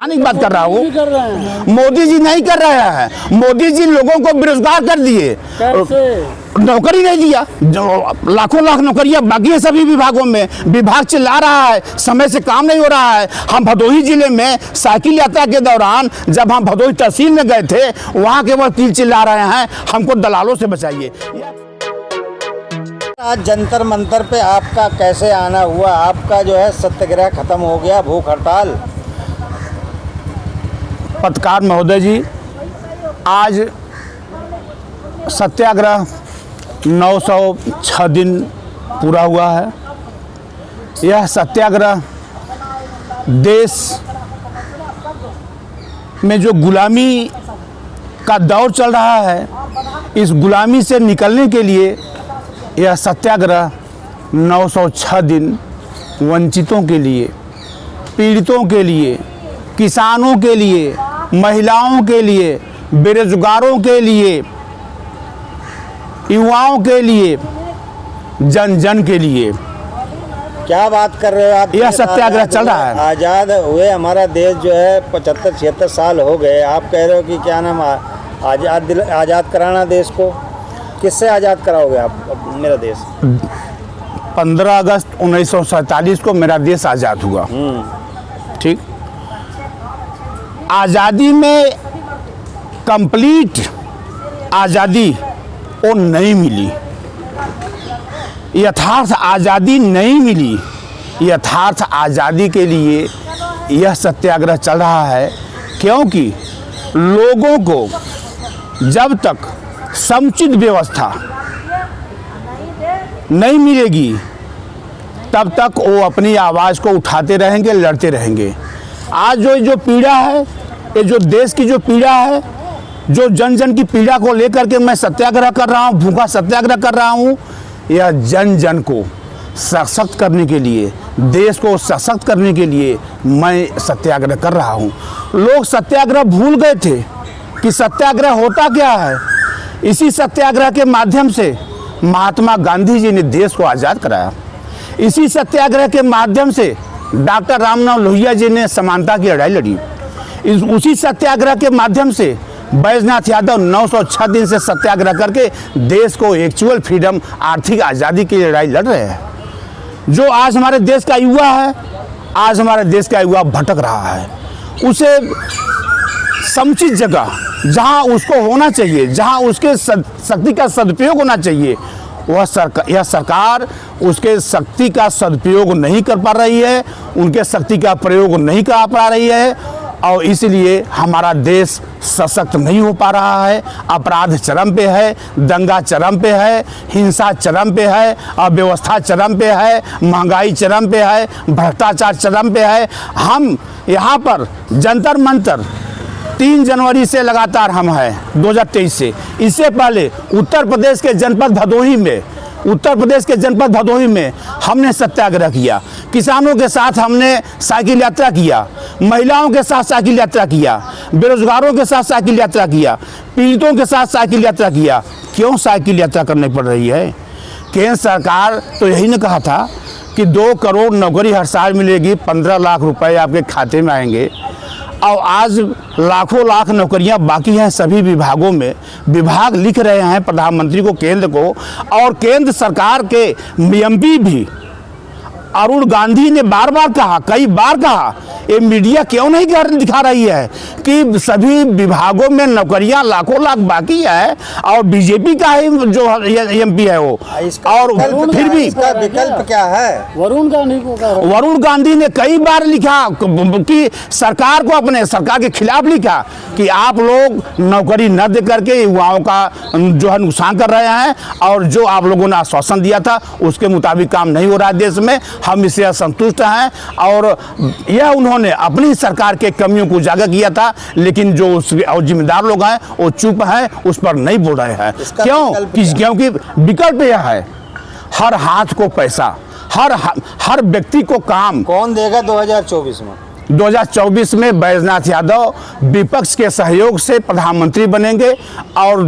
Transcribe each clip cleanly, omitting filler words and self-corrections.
बात कर रहा हूँ। मोदी जी नहीं कर रहे हैं। मोदी जी लोगों को बेरोजगार कर दिए, नौकरी नहीं दिया। जो लाखों लाख नौकरियां बाकी है सभी विभागों में। विभाग चिल्ला रहा है समय से काम नहीं हो रहा है। हम भदोही जिले में साइकिल यात्रा के दौरान जब हम भदोही तहसील में गए थे, वहाँ के वकील चिल्ला रहे हैं हमको दलालों से बचाइए। आज जंतर मंतर पे आपका कैसे आना हुआ? आपका जो है सत्याग्रह खत्म हो गया, भूख हड़ताल। पत्रकार महोदय जी, आज सत्याग्रह 906 दिन पूरा हुआ है। यह सत्याग्रह देश में जो गुलामी का दौर चल रहा है, इस गुलामी से निकलने के लिए यह सत्याग्रह 906 दिन वंचितों के लिए, पीड़ितों के लिए, किसानों के लिए, महिलाओं के लिए, बेरोजगारों के लिए, युवाओं के लिए, जन जन के लिए। क्या बात कर रहे हो आप? यह सत्याग्रह चल रहा है। आज़ाद हुए हमारा देश जो है 75-76 साल हो गए। आप कह रहे हो कि क्या नाम आज़ाद कराना देश को? किससे आज़ाद कराओगे आप मेरा देश? 15 अगस्त 1947 को मेरा देश आज़ाद हुआ। ठीक, आज़ादी में कंप्लीट आज़ादी वो नहीं मिली, यथार्थ आज़ादी नहीं मिली। यथार्थ आज़ादी के लिए यह सत्याग्रह चल रहा है, क्योंकि लोगों को जब तक समुचित व्यवस्था नहीं मिलेगी तब तक वो अपनी आवाज़ को उठाते रहेंगे, लड़ते रहेंगे। आज जो पीड़ा है, ये जो देश की जो पीड़ा है, जो जन जन की पीड़ा को लेकर के मैं सत्याग्रह कर रहा हूँ, भूखा सत्याग्रह कर रहा हूँ, यह जन जन को सशक्त करने के लिए, देश को सशक्त करने के लिए मैं सत्याग्रह कर रहा हूँ। लोग सत्याग्रह भूल गए थे कि सत्याग्रह होता क्या है। इसी सत्याग्रह के माध्यम से महात्मा गांधी जी ने देश को आज़ाद कराया। इसी सत्याग्रह के माध्यम से डॉक्टर राममनोहर लोहिया जी ने समानता की लड़ाई लड़ी। उसी सत्याग्रह के माध्यम से बैजनाथ यादव 906 दिन से सत्याग्रह करके देश को एक्चुअल फ्रीडम, आर्थिक आज़ादी की लड़ाई लड़ रहे हैं। जो आज हमारे देश का युवा है, आज हमारे देश का युवा भटक रहा है। उसे समुचित जगह जहां उसको होना चाहिए, जहां उसके शक्ति का सदुपयोग होना चाहिए, यह सरकार उसके शक्ति का सदुपयोग नहीं कर पा रही है, उनके शक्ति का प्रयोग नहीं कर पा रही है, और इसलिए हमारा देश सशक्त नहीं हो पा रहा है। अपराध चरम पे है, दंगा चरम पे है, हिंसा चरम पे है, अव्यवस्था चरम पे है, महंगाई चरम पे है, भ्रष्टाचार चरम पे है। हम यहाँ पर जंतर मंतर 3 जनवरी से लगातार हम हैं 2023 से। इससे पहले उत्तर प्रदेश के जनपद भदोही में हमने सत्याग्रह किया। किसानों के साथ हमने साइकिल यात्रा किया, महिलाओं के साथ साइकिल यात्रा किया, बेरोजगारों के साथ साइकिल यात्रा किया, पीड़ितों के साथ साइकिल यात्रा किया। क्यों साइकिल यात्रा करनी पड़ रही है? केंद्र सरकार तो यही ने कहा था कि 2 करोड़ नौकरी हर साल मिलेगी, 15 लाख रुपए आपके खाते में आएंगे। और आज लाखों लाख नौकरियां बाकी हैं सभी विभागों में। विभाग लिख रहे हैं प्रधानमंत्री को, केंद्र को, और केंद्र सरकार के एमपी भी अरुण गांधी ने बार बार कहा, कई बार कहा, ये मीडिया क्यों नहीं दिखा रही है कि सभी विभागों में नौकरियां लाखों लाख बाकी है और बीजेपी का ही जो एमपी है वो। और फिर भी इसका विकल्प क्या है? वरुण गांधी ने कई बार लिखा कि सरकार को, अपने सरकार के खिलाफ लिखा कि आप लोग नौकरी न दे करके युवाओं का जो है नुकसान कर रहे हैं, और जो आप लोगों ने आश्वासन दिया था उसके मुताबिक काम नहीं हो रहा है देश में, हम इससे असंतुष्ट हैं। और यह उन्होंने अपनी सरकार के कमियों को उजागर किया था, लेकिन जो और जिम्मेदार लोग हैं वो चुप हैं, उस पर नहीं बोल रहे हैं। क्योंकि विकल्प यह है, हर हाथ को पैसा, हर व्यक्ति को काम। कौन देगा 2024 में? 2024 में बैजनाथ यादव विपक्ष के सहयोग से प्रधानमंत्री बनेंगे और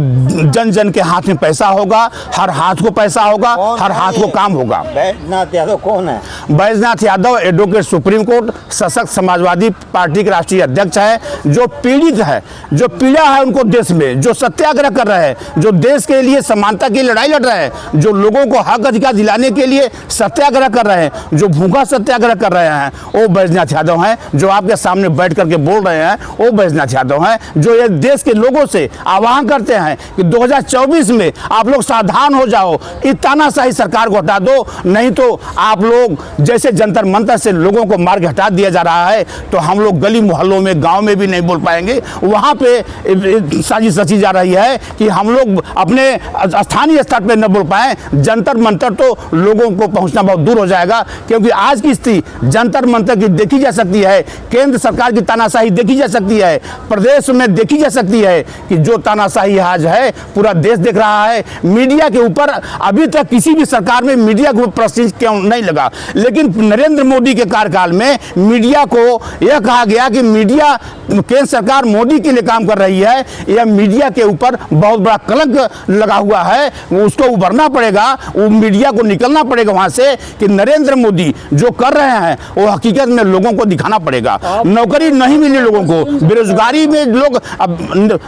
जन जन के हाथ में पैसा होगा, हर हाथ को पैसा होगा, हर हाथ को काम होगा। बैजनाथ यादव कौन है? Baijnath Yadav advocate supreme court, सशक्त समाजवादी पार्टी के राष्ट्रीय अध्यक्ष है, जो पीड़ित है, जो पीड़ा है उनको देश में, जो सत्याग्रह कर रहे हैं, जो देश के लिए समानता की लड़ाई लड़ रहे हैं, जो लोगों को हक अधिकार दिलाने के लिए सत्याग्रह कर रहे हैं, जो भूखा सत्याग्रह कर रहे हैं, वो बैजनाथ यादव हैं। जो आपके सामने बैठ करके बोल रहे हैं वो बैजनाथ यादव हैं, जो ये देश के लोगों से आह्वान करते हैं कि 2024 में आप लोग सावधान हो जाओ, इस तानाशाही सरकार को हटा दो, नहीं तो आप लोग जैसे जंतर मंतर से लोगों को मार के हटा दिया जा रहा है, तो हम लोग गली मोहल्लों में, गांव में भी नहीं बोल पाएंगे। वहां पे साजिश रची जा रही है कि हम लोग अपने स्थानीय स्तर पे न बोल पाए, जंतर मंतर तो लोगों को पहुंचना बहुत दूर हो जाएगा, क्योंकि आज की स्थिति जंतर मंतर की देखी जा सकती है, केंद्र सरकार की तानाशाही देखी जा सकती है, प्रदेश में देखी जा सकती है कि जो तानाशाही आज है पूरा देश देख रहा है। मीडिया के ऊपर अभी तक किसी भी सरकार में मीडिया के ऊपर प्रश्न क्यों नहीं लगा, लेकिन नरेंद्र मोदी के कार्यकाल में मीडिया को यह कहा गया कि मीडिया, केंद्र सरकार मोदी के लिए काम कर रही है, यह मीडिया के ऊपर बहुत बड़ा कलंक लगा हुआ है। उसको उभरना पड़ेगा, वो मीडिया को निकलना पड़ेगा वहां से कि नरेंद्र मोदी जो कर रहे हैं वो हकीकत में लोगों को दिखाना पड़ेगा। नौकरी नहीं मिली लोगों को, बेरोजगारी में लोग अब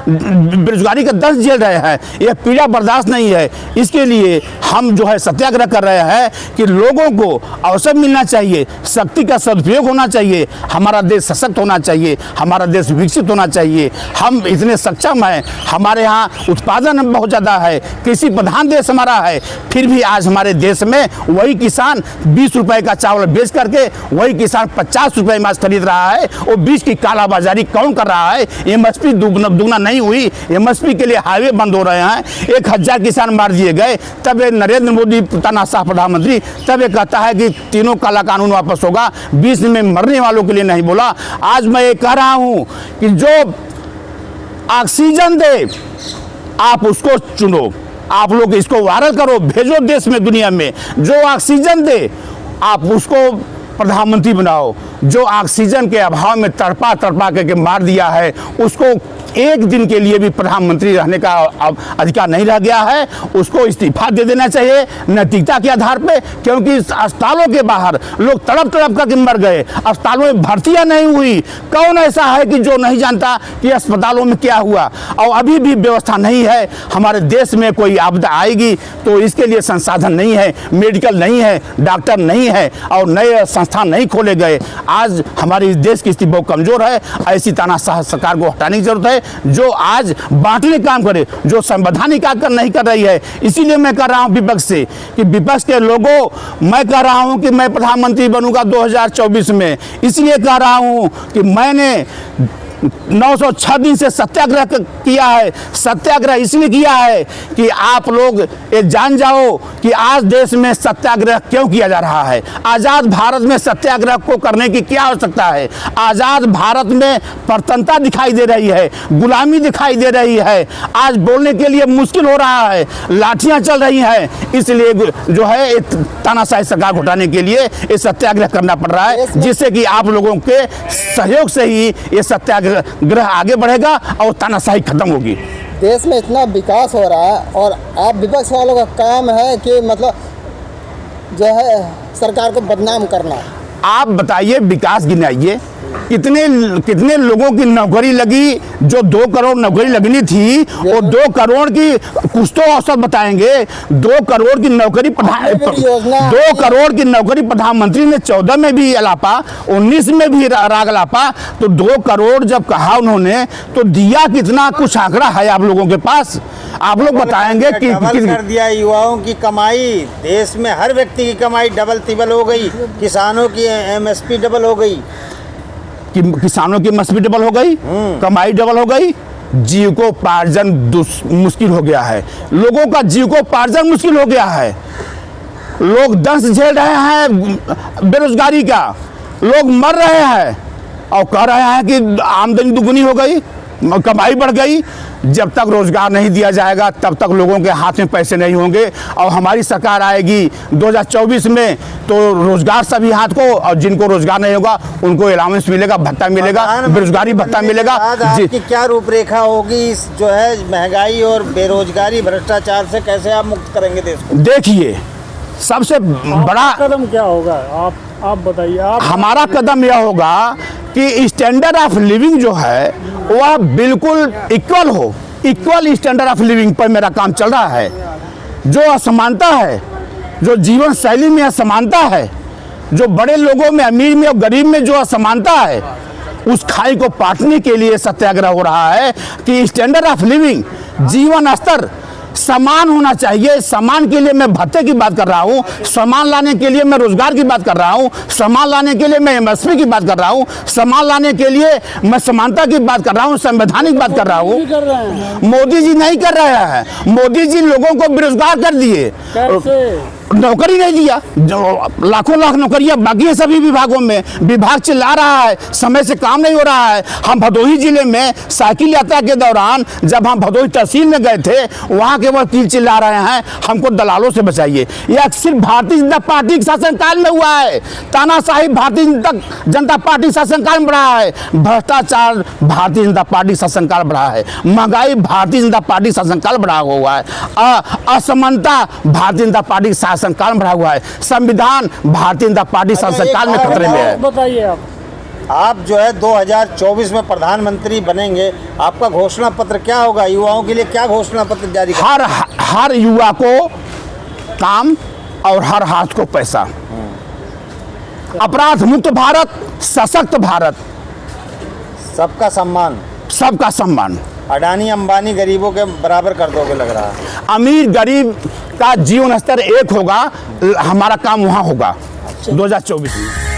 बेरोजगारी का दर्द झेल रहे हैं, यह पीड़ा बर्दाश्त नहीं है। इसके लिए हम जो है सत्याग्रह कर रहे हैं कि लोगों को अवसर मिलना चाहिए, शक्ति का सदुपयोग होना चाहिए, हमारा देश सशक्त होना चाहिए, हमारा देश विकसित होना चाहिए। हम इतने सक्षम हैं, हमारे यहाँ उत्पादन बहुत ज़्यादा है, कृषि प्रधान देश हमारा है, फिर भी आज हमारे देश में वही किसान 20 रुपए का चावल बेच करके वही किसान 50 रुपए में खरीद रहा है। वो बीच की कालाबाजारी कौन कर रहा है? एमएसपी दुगना नहीं हुई, एमएसपी के लिए हाईवे बंद हो रहे हैं, 1000 किसान मार दिए गए, तब ये नरेंद्र मोदी तानाशाह प्रधानमंत्री तब ये कहता है कि तीनों काला कानून वापस होगा। 20 में मरने वालों के लिए नहीं बोला। आज मैं ये कह रहा हूं कि जो ऑक्सीजन दे आप उसको चुनो, आप लोग इसको वायरल करो, भेजो देश में, दुनिया में। जो ऑक्सीजन दे आप उसको प्रधानमंत्री बनाओ। जो ऑक्सीजन के अभाव में तड़पा के मार दिया है, उसको एक दिन के लिए भी प्रधानमंत्री रहने का अधिकार नहीं रह गया है, उसको इस्तीफा दे देना चाहिए नैतिकता के आधार पे। क्योंकि अस्पतालों के बाहर लोग तड़प करके मर गए, अस्पतालों में भर्तियां नहीं हुई। कौन ऐसा है कि जो नहीं जानता कि अस्पतालों में क्या हुआ? और अभी भी व्यवस्था नहीं है। हमारे देश में कोई आपदा आएगी तो इसके लिए संसाधन नहीं है, मेडिकल नहीं है, डॉक्टर नहीं है और नए संस्थान नहीं खोले गए। आज हमारे इस देश की स्थिति बहुत कमजोर है। ऐसी तानाशाह सरकार को हटाने की जरूरत है, जो आज बांटने काम करे, जो संवैधानिक आकर नहीं कर रही है। इसीलिए मैं कह रहा हूं विपक्ष से कि विपक्ष के लोगों, मैं कह रहा हूं कि मैं प्रधानमंत्री बनूंगा 2024 में। इसलिए कह रहा हूं कि मैंने 906 दिन से सत्याग्रह किया है। सत्याग्रह इसलिए किया है कि आप लोग ये जान जाओ कि आज देश में सत्याग्रह क्यों किया जा रहा है। आज़ाद भारत में सत्याग्रह को करने की क्या आवश्यकता है? आज़ाद भारत में प्रतनता दिखाई दे रही है, गुलामी दिखाई दे रही है। आज बोलने के लिए मुश्किल हो रहा है, लाठियां चल रही हैं। इसलिए जो है तानाशाही सरकार को हटाने के लिए ये सत्याग्रह करना पड़ रहा है, जिससे कि आप लोगों के सहयोग से ही ये सत्याग्रह आगे बढ़ेगा और तानाशाही खत्म होगी। देश में इतना विकास हो रहा है और आप विपक्ष वालों का काम है कि मतलब जो है सरकार को बदनाम करना। आप बताइए, विकास गिनाइए, कितने लोगों की नौकरी लगी? जो 2 करोड़ नौकरी लगनी थी, वो 2 करोड़ की कुछ तो औसत बताएंगे। 2 करोड़ की नौकरी 2 करोड़ की नौकरी प्रधानमंत्री ने 14 में भी अलापा, 19 में भी राग अलापा। तो 2 करोड़ जब कहा उन्होंने तो दिया कितना? कुछ आंकड़ा है आप लोगों के पास? आप लोग बताएंगे कि कर दिया। युवाओं की कमाई, देश में हर व्यक्ति की कमाई डबल तिबल हो गई, किसानों की एमएसपी डबल हो गई, किसानों की एमएसपी डबल हो गई, कमाई डबल हो गई, जीविकोपार्जन मुश्किल हो गया है। लोगों का जीविकोपार्जन मुश्किल हो गया है। लोग दंश झेल रहे हैं बेरोजगारी का, लोग मर रहे हैं और कह रहे हैं कि आमदनी दुगुनी हो गई। कमाई बढ़ गई। जब तक रोजगार नहीं दिया जाएगा तब तक लोगों के हाथ में पैसे नहीं होंगे। और हमारी सरकार आएगी 2024 में तो रोजगार सभी हाथ को, और जिनको रोजगार नहीं होगा उनको अलाउंस मिलेगा, भत्ता मिलेगा, बेरोजगारी भत्ता मिलेगा। आपकी क्या रूपरेखा होगी इस जो है महंगाई और बेरोजगारी भ्रष्टाचार से, कैसे आप मुक्त करेंगे देश को? देखिए, सबसे बड़ा कदम क्या होगा, आप बताइए। आप हमारा कदम यह होगा कि स्टैंडर्ड ऑफ लिविंग जो है वह बिल्कुल इक्वल हो। इक्वल स्टैंडर्ड ऑफ लिविंग पर मेरा काम चल रहा है। जो असमानता है, जो जीवन शैली में असमानता है, जो बड़े लोगों में, अमीर में और गरीब में जो असमानता है, उस खाई को पाटने के लिए सत्याग्रह हो रहा है कि स्टैंडर्ड ऑफ लिविंग, जीवन स्तर समान होना चाहिए। समान के लिए मैं भत्ते की बात कर रहा हूँ, समान लाने के लिए मैं रोजगार की बात कर रहा हूँ, समान लाने के लिए मैं एमएसपी की बात कर रहा हूँ, समान लाने के लिए मैं समानता की बात कर रहा हूँ, संवैधानिक बात कर रहा हूँ। मोदी जी नहीं कर रहे हैं। मोदी जी लोगों को बेरोजगार कर दिए, नौकरी नहीं दिया। जो लाखों लाख नौकरियां बाकी है सभी विभागों में। विभाग चिल्ला रहा है समय से काम नहीं हो रहा है। हम भदोही जिले में साइकिल यात्रा के दौरान जब हम भदोही तहसील में गए थे, वहां के वकील चिल्ला रहे हैं हमको दलालों से बचाइए। यह सिर्फ भारतीय जनता पार्टी के शासनकाल में हुआ है। तानाशाही भारतीय जनता पार्टी शासनकाल में बढ़ा है। भ्रष्टाचार भारतीय जनता पार्टी शासनकाल बढ़ा है। महंगाई भारतीय जनता पार्टी शासनकाल बढ़ा हुआ है। असमानता भारतीय जनता पार्टी शासनकाल में बढ़ा हुआ है। संविधान भारतीय जनता पार्टी शासनकाल में खतरे में है। बताइए आप जो है 2024 में प्रधानमंत्री बनेंगे, आपका घोषणा पत्र क्या होगा? युवाओं के लिए क्या घोषणा पत्र जारी करेंगे? हर युवा को काम और हर हाथ को पैसा। अपराध मुक्त भारत, सशक्त भारत, सबका सम्मान, सबका सम्मान। अडानी अंबानी गरीबों के बराबर कर दोगे लग रहा है। अमीर गरीब का जीवन स्तर एक होगा, हमारा काम वहाँ होगा 2024 में।